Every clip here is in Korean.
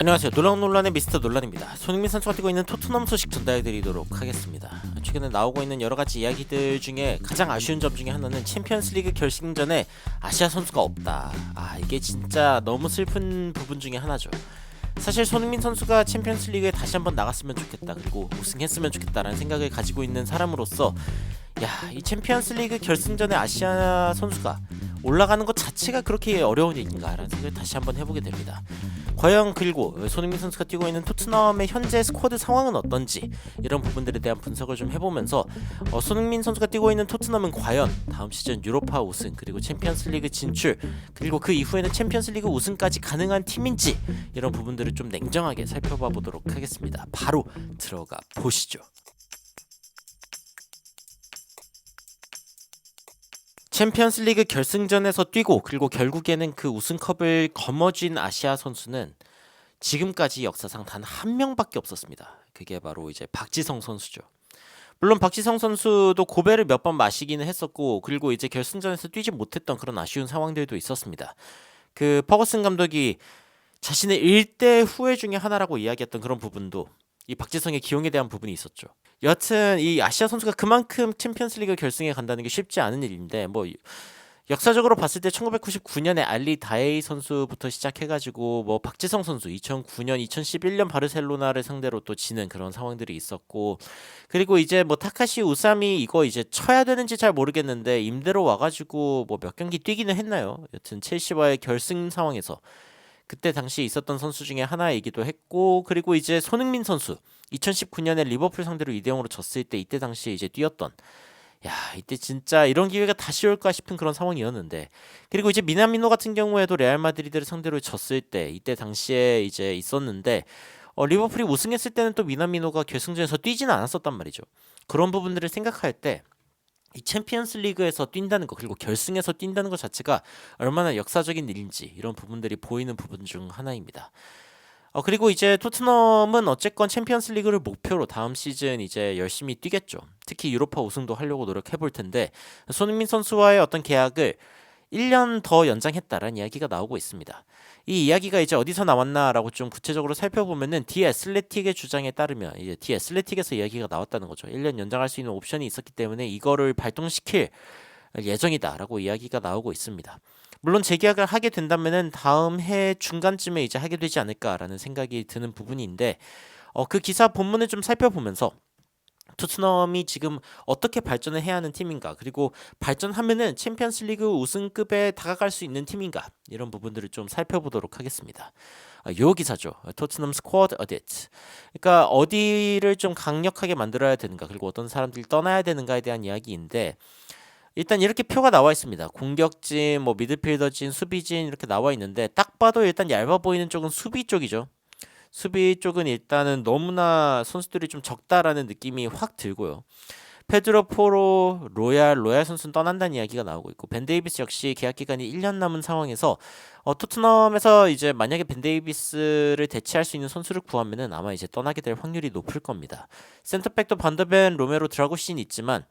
안녕하세요. 놀라운 논란의 미스터 논란입니다. 손흥민 선수가 뛰고 있는 토트넘 소식 전달해드리도록 하겠습니다. 최근에 나오고 있는 여러가지 이야기들 중에 가장 아쉬운 점 중에 하나는 챔피언스리그 결승전에 아시아 선수가 없다. 이게 진짜 너무 슬픈 부분 중에 하나죠. 사실 손흥민 선수가 챔피언스리그에 다시 한번 나갔으면 좋겠다, 그리고 우승했으면 좋겠다라는 생각을 가지고 있는 사람으로서 이 챔피언스리그 결승전에 아시아 선수가 올라가는 것 자체가 그렇게 어려운 일인가라는 생각을 다시 한번 해보게 됩니다. 과연 그리고 손흥민 선수가 뛰고 있는 토트넘의 현재 스쿼드 상황은 어떤지, 이런 부분들에 대한 분석을 좀 해보면서 손흥민 선수가 뛰고 있는 토트넘은 과연 다음 시즌 유로파 우승, 그리고 챔피언스리그 진출, 그리고 그 이후에는 챔피언스리그 우승까지 가능한 팀인지, 이런 부분들을 좀 냉정하게 살펴봐 보도록 하겠습니다. 바로 들어가 보시죠. 챔피언스리그 결승전에서 뛰고 그리고 결국에는 그 우승컵을 거머쥔 아시아 선수는 지금까지 역사상 단 한 명밖에 없었습니다. 그게 바로 이제 박지성 선수죠. 물론 박지성 선수도 고배를 몇 번 마시기는 했었고, 그리고 이제 결승전에서 뛰지 못했던 그런 아쉬운 상황들도 있었습니다. 그 퍼거슨 감독이 자신의 일대 후회 중에 하나라고 이야기했던 그런 부분도 이 박지성의 기용에 대한 부분이 있었죠. 여하튼 이 아시아 선수가 그만큼 챔피언스리그 결승에 간다는 게 쉽지 않은 일인데, 역사적으로 봤을 때 1999년에 알리 다에이 선수부터 시작해가지고 박지성 선수 2009년, 2011년 바르셀로나를 상대로 또 지는 그런 상황들이 있었고, 그리고 이제 타카시 우사미 이거 이제 쳐야 되는지 잘 모르겠는데 임대로 와가지고 몇 경기 뛰기는 했나요? 여튼 첼시와의 결승 상황에서 그때 당시 있었던 선수 중에 하나이기도 했고, 그리고 이제 손흥민 선수 2019년에 리버풀 상대로 2대0으로 졌을 때 이때 당시에 이제 뛰었던, 이때 진짜 이런 기회가 다시 올까 싶은 그런 상황이었는데, 그리고 이제 미나미노 같은 경우에도 레알 마드리드를 상대로 졌을 때 이때 당시에 이제 있었는데, 리버풀이 우승했을 때는 또 미나미노가 결승전에서 뛰지는 않았었단 말이죠. 그런 부분들을 생각할 때 이 챔피언스 리그에서 뛴다는 거, 그리고 결승에서 뛴다는 것 자체가 얼마나 역사적인 일인지, 이런 부분들이 보이는 부분 중 하나입니다. 그리고 이제 토트넘은 어쨌건 챔피언스 리그를 목표로 다음 시즌 이제 열심히 뛰겠죠. 특히 유로파 우승도 하려고 노력해 볼 텐데, 손흥민 선수와의 어떤 계약을 1년 더 연장했다라는 이야기가 나오고 있습니다. 이 이야기가 이제 어디서 나왔나라고 좀 구체적으로 살펴보면은 디 애슬레틱의 주장에 따르면 이제 디 애슬레틱에서 이야기가 나왔다는 거죠. 1년 연장할 수 있는 옵션이 있었기 때문에 이거를 발동시킬 예정이다라고 이야기가 나오고 있습니다. 물론 재계약을 하게 된다면은 다음 해 중간쯤에 이제 하게 되지 않을까라는 생각이 드는 부분인데, 그 기사 본문을 좀 살펴보면서 토트넘이 지금 어떻게 발전을 해야 하는 팀인가, 그리고 발전하면은 챔피언스리그 우승급에 다가갈 수 있는 팀인가, 이런 부분들을 좀 살펴보도록 하겠습니다. 요 기사죠. 토트넘 스쿼드 어디트. 그러니까 어디를 좀 강력하게 만들어야 되는가, 그리고 어떤 사람들이 떠나야 되는가에 대한 이야기인데, 일단 이렇게 표가 나와 있습니다. 공격진, 미드필더진, 수비진 이렇게 나와 있는데, 딱 봐도 일단 얇아 보이는 쪽은 수비 쪽이죠. 수비 쪽은 일단은 너무나 선수들이 좀 적다라는 느낌이 확 들고요. 페드로 포로, 로얄 선수는 떠난다는 이야기가 나오고 있고, 벤 데이비스 역시 계약 기간이 1년 남은 상황에서 토트넘에서 이제 만약에 벤 데이비스를 대체할 수 있는 선수를 구하면은 아마 이제 떠나게 될 확률이 높을 겁니다. 센터백도 반더벤, 로메로, 드라고신 있지만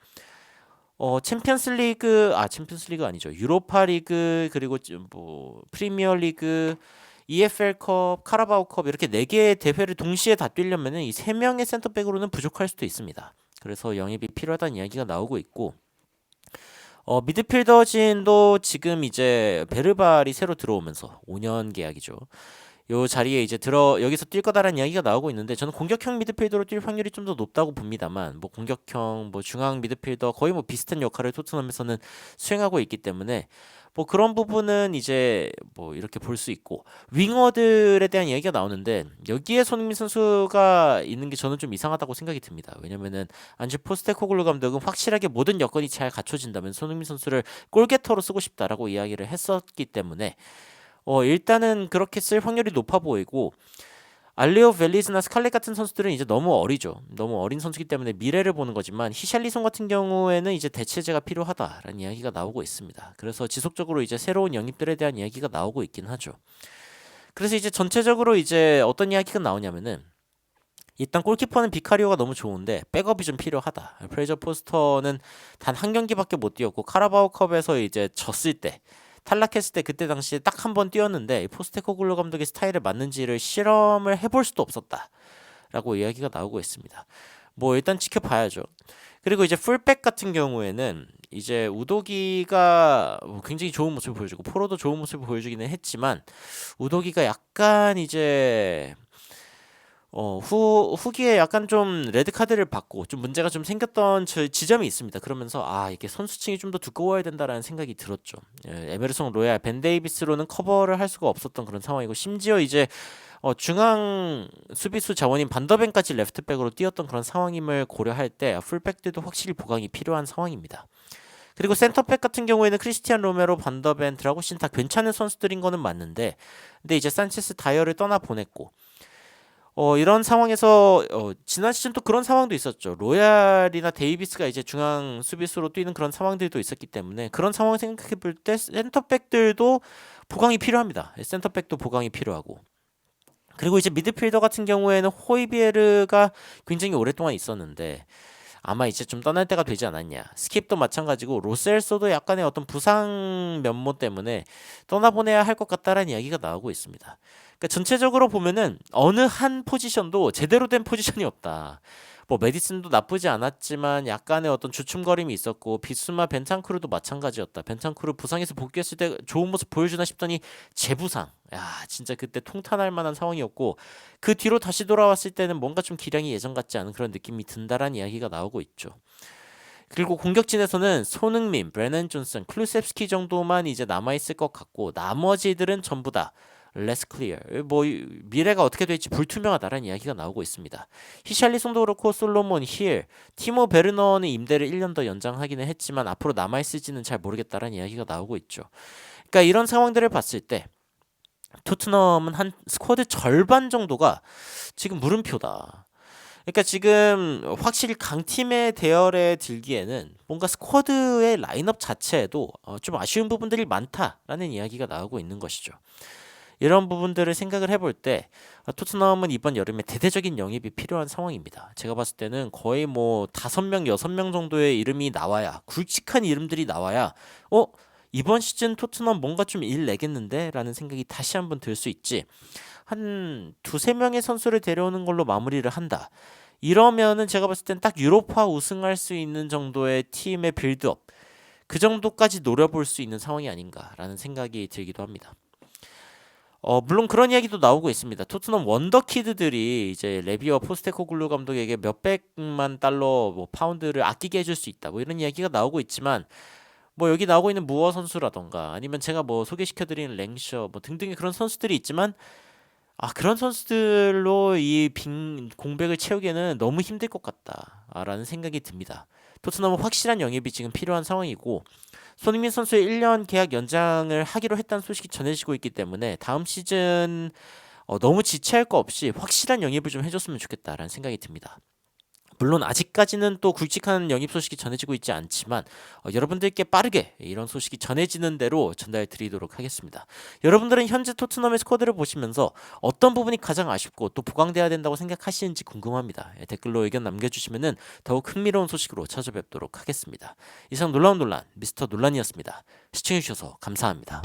챔피언스리그 아니죠. 유로파리그, 그리고 프리미어리그, EFL컵, 카라바오컵 이렇게 4개의 대회를 동시에 다 뛰려면은 이 3명의 센터백으로는 부족할 수도 있습니다. 그래서 영입이 필요하다는 이야기가 나오고 있고, 미드필더진도 지금 이제 베르발이 새로 들어오면서 5년 계약이죠. 요 자리에 이제 여기서 뛸 거다라는 이야기가 나오고 있는데, 저는 공격형 미드필더로 뛸 확률이 좀 더 높다고 봅니다만, 공격형, 중앙 미드필더 거의 비슷한 역할을 토트넘에서는 수행하고 있기 때문에 그런 부분은 이제 이렇게 볼 수 있고, 윙어들에 대한 이야기가 나오는데 여기에 손흥민 선수가 있는 게 저는 좀 이상하다고 생각이 듭니다. 왜냐면은 안주 포스테코글루 감독은 확실하게 모든 여건이 잘 갖춰진다면 손흥민 선수를 골게터로 쓰고 싶다라고 이야기를 했었기 때문에 일단은 그렇게 쓸 확률이 높아 보이고, 알리오 벨리즈나 스칼렛 같은 선수들은 이제 너무 어리죠. 너무 어린 선수기 때문에 미래를 보는 거지만, 히샬리송 같은 경우에는 이제 대체제가 필요하다라는 이야기가 나오고 있습니다. 그래서 지속적으로 이제 새로운 영입들에 대한 이야기가 나오고 있긴 하죠. 그래서 이제 전체적으로 이제 어떤 이야기가 나오냐면은, 일단 골키퍼는 비카리오가 너무 좋은데 백업이 좀 필요하다. 프레저 포스터는 단 한 경기밖에 못 뛰었고, 카라바오컵에서 이제 졌을 때 탈락했을 때 그때 당시에 딱 한 번 뛰었는데 포스테코글루 감독의 스타일에 맞는지를 실험을 해볼 수도 없었다라고 이야기가 나오고 있습니다. 뭐 일단 지켜봐야죠. 그리고 이제 풀백 같은 경우에는 이제 우도기가 굉장히 좋은 모습을 보여주고 포로도 좋은 모습을 보여주기는 했지만 우도기가 약간 이제 후기에 약간 좀 레드 카드를 받고 좀 문제가 좀 생겼던 지점이 있습니다. 그러면서 이게 선수층이 좀 더 두꺼워야 된다라는 생각이 들었죠. 에메르송 로얄, 벤 데이비스로는 커버를 할 수가 없었던 그런 상황이고 심지어 이제 중앙 수비수 자원인 반더벤까지 레프트백으로 뛰었던 그런 상황임을 고려할 때 풀백들도 확실히 보강이 필요한 상황입니다. 그리고 센터백 같은 경우에는 크리스티안 로메로, 반더벤, 드라고신 다 괜찮은 선수들인 거는 맞는데 근데 이제 산체스 다이어를 떠나 보냈고 이런 상황에서 지난 시즌 또 그런 상황도 있었죠. 로얄이나 데이비스가 이제 중앙 수비수로 뛰는 그런 상황들도 있었기 때문에 그런 상황을 생각해 볼 때 센터백들도 보강이 필요합니다. 센터백도 보강이 필요하고 그리고 이제 미드필더 같은 경우에는 호이비에르가 굉장히 오랫동안 있었는데 아마 이제 좀 떠날 때가 되지 않았냐. 스킵도 마찬가지고 로셀소도 약간의 어떤 부상 면모 때문에 떠나보내야 할 것 같다라는 이야기가 나오고 있습니다. 그러니까 전체적으로 보면은 어느 한 포지션도 제대로 된 포지션이 없다. 뭐 메디슨도 나쁘지 않았지만 약간의 어떤 주춤거림이 있었고 비스마 벤탄쿠르도 마찬가지였다. 벤탄쿠르 부상에서 복귀했을 때 좋은 모습 보여주나 싶더니 재부상. 야 진짜 그때 통탄할 만한 상황이었고 그 뒤로 다시 돌아왔을 때는 뭔가 좀 기량이 예전 같지 않은 그런 느낌이 든다라는 이야기가 나오고 있죠. 그리고 공격진에서는 손흥민, 브레넌 존슨, 클루셉스키 정도만 이제 남아있을 것 같고 나머지들은 전부 다 less clear. 뭐 미래가 어떻게 될지 불투명하다라는 이야기가 나오고 있습니다. 히샬리송도 그렇고 솔로몬, 힐, 티모 베르너는 임대를 1년 더 연장하기는 했지만 앞으로 남아있을지는 잘 모르겠다라는 이야기가 나오고 있죠. 그러니까 이런 상황들을 봤을 때 토트넘은 한 스쿼드 절반 정도가 지금 물음표다. 그러니까 지금 확실히 강팀의 대열에 들기에는 뭔가 스쿼드의 라인업 자체에도 좀 아쉬운 부분들이 많다라는 이야기가 나오고 있는 것이죠. 이런 부분들을 생각을 해볼 때 토트넘은 이번 여름에 대대적인 영입이 필요한 상황입니다. 제가 봤을 때는 거의 뭐 5명, 6명 정도의 이름이 나와야 굵직한 이름들이 나와야 이번 시즌 토트넘 뭔가 좀 일 내겠는데? 라는 생각이 다시 한번 들 수 있지. 한 2-3명의 선수를 데려오는 걸로 마무리를 한다. 이러면은 제가 봤을 땐 딱 유로파 우승할 수 있는 정도의 팀의 빌드업 그 정도까지 노려볼 수 있는 상황이 아닌가라는 생각이 들기도 합니다. 물론 그런 이야기도 나오고 있습니다. 토트넘 원더키드들이 이제 레비와 포스테코글루 감독에게 몇백만 달러, 뭐 파운드를 아끼게 해줄 수 있다. 뭐 이런 이야기가 나오고 있지만 뭐 여기 나오고 있는 무어 선수라던가 아니면 제가 뭐 소개시켜드리는 랭셔 뭐 등등의 그런 선수들이 있지만 그런 선수들로 이 빈 공백을 채우기에는 너무 힘들 것 같다라는 생각이 듭니다. 토트넘은 확실한 영입이 지금 필요한 상황이고 손흥민 선수의 1년 계약 연장을 하기로 했다는 소식이 전해지고 있기 때문에 다음 시즌 너무 지체할 거 없이 확실한 영입을 좀 해줬으면 좋겠다라는 생각이 듭니다. 물론 아직까지는 또 굵직한 영입 소식이 전해지고 있지 않지만 여러분들께 빠르게 이런 소식이 전해지는 대로 전달 드리도록 하겠습니다. 여러분들은 현재 토트넘의 스쿼드를 보시면서 어떤 부분이 가장 아쉽고 또 보강돼야 된다고 생각하시는지 궁금합니다. 댓글로 의견 남겨주시면 더욱 흥미로운 소식으로 찾아뵙도록 하겠습니다. 이상 놀라운 논란 미스터 논란이었습니다. 시청해주셔서 감사합니다.